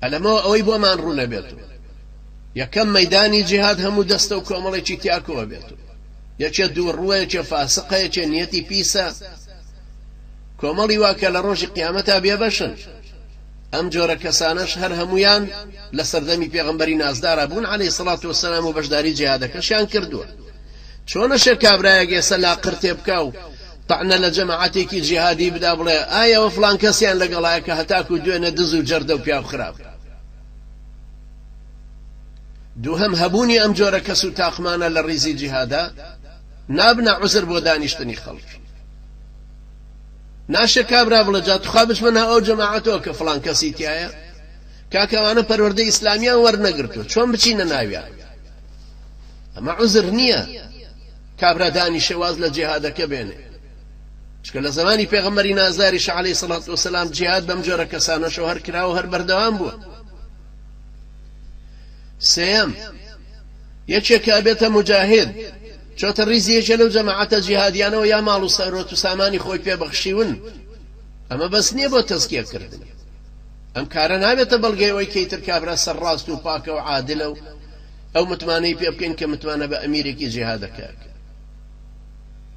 ئەلەمەوە ئەوەی بۆمان ڕوو نەبێتەوە یەکەم مەیدانی جیهاد هەموو دەستە و کۆمەڵێکی تیاکەوە بێتەوە یەکێ دووڕووە یەکێ فاسقە یەکێ نیەتی پیسە کۆمەڵی واکە لە ڕۆژی قیامەتا بێبەشن ئەم جۆرە کەسانەش هەر هەمویان لە سەردەمی پێغەمبەری نازدارە بوون عەلەیهی سەڵات وەسەلام و بەشداری جیهادەکەشیان کردووە چۆنە شێر کابرایەک ئێستا لاقرتێ بکە و طعنە لە جەماعەتێکی جیهادی بدا بڵێ ئایەوە فڵان کەسیان لەگەڵایە کە هەتاکو دوێنە دز و جەردە و پیاو خراپ دووهەم هەبوونی ئەم جۆرە کەس و تاقمانە لە ڕیزی جیهادا نابنە عوزر بۆ دانیشتنی خەڵک ناشێ کابرا بڵێ جا توخوا بچمەنە ئەو جەماعەتەوە کە فڵان کەسی تایە کاکەوانە پەروەردەی ئیسلامیان وەرنەگرتووە چۆن بچینە ناویان ئەمە عوزر نییە کابرا دانیشە واز لە جیهادەکە بێنێ چکە لە زمانی پێغەمبەری نازداریش عەلەیهی سەڵات وەسەلام جیهاد بەم جۆرە کەسانەشەوە هەر کراوە هەر بەردەوام بووە سێەم یەکێک ئەبێتە مجاهید چۆتە ڕیزی یەکێ لەو جەماعەتە جیهادیانەوە یا ماڵ و سەرۆت و سامانی خۆی پێبەخشیون ئەمە بەس نییە بۆ تەزکیەکردن ئەم کارە نابێتە بەڵگەیەوەی کەیتر کابرا سەرڕاست و پاکە و عادلە و ئەو متمانەی پێ بکەین کە متمانە بە ئەمیرێکی جیهادەکە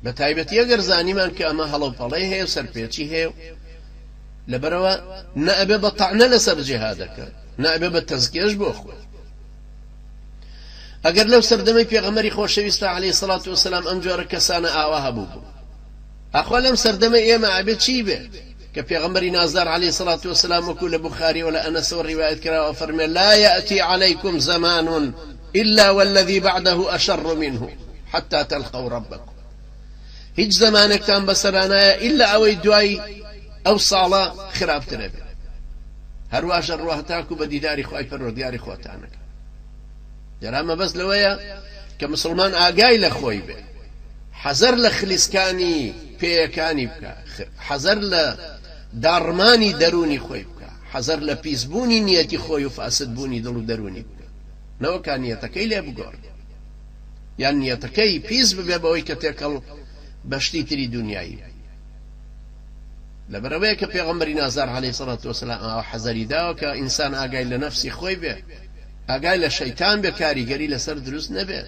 بە تایبەتی ئەگەر زانیمان کە ئەمە هەڵەوپەڵەی هەیە و سەرپێچی هەیە لەبەرەوە نەئەبێ بە تەعنە لەسەر جیهادەکە نەئەبێ بە تەزکیەش بۆ خۆی ئەگەر لەو سەردەمەی پێغەمبەری خۆشەویستە عەلەیهی سەڵات وەسەلام ئەم جۆرە کەسانە ئاوا هەبوو بوو ئەخوا لەم سەردەمە ئێمە ئەبێت چی بێ کە پێغەمبەری نازدار عەلەیهی سەڵات وەسەلام وەکو لە بوخاری و لە ئەنەسەوە ڕیوایەت کراوە فەرمێ لا يأتي عليكم زمان إلا والذي بعده أشر منه حتى تلقوا ربكم هیچ زمانێکتان بەسەرانایە ئیلا ئەوەی دوای ئەو ساڵە خراپترە بێ هەرواشە ڕواتاکو بە دیداری خوای پەروەردگاری خۆتانەکە جرامە بەس لەوەیە کە مسلمان ئاگای لە خۆی بێ حەزەر لە خلیسکانی پێیەکانی بکە حەزەر لە داڕمانی دەرونی خۆی بکە حەزەر لە پیسبوونی نیەتی خۆی و فاسدبوونی دڵ و دەرونی بکە نەوەکە نیەتەکەی لێ بگۆڕ یان نیەتەکەی پیس ببێ بەوەی کە تێکەڵ بەشتی تری دنیایی لەبەرەوەیە کە پێغەمبەری نازدار عەلەیهی سەڵات وەسەلام ئەوە حەزەری داوە کە ئینسان ئاگای لە نەفسی خۆی بێ ئاگای لە شەیتان بێ کاریگەری لەسەر دروست نەبێت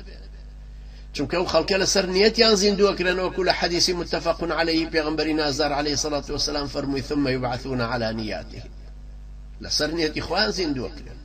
چونکە ئەو خەڵکە لەسەر نیەتیان زیندووەکرێنەوە لە حەدیسی متفق عەلەیهی پێغەمبەری نازدار عەلەیهی سەڵات وەسەلام فەرمووی ثم يبعثون على نياتهم لەسەر نیەتی خۆیان زیندووەکرێن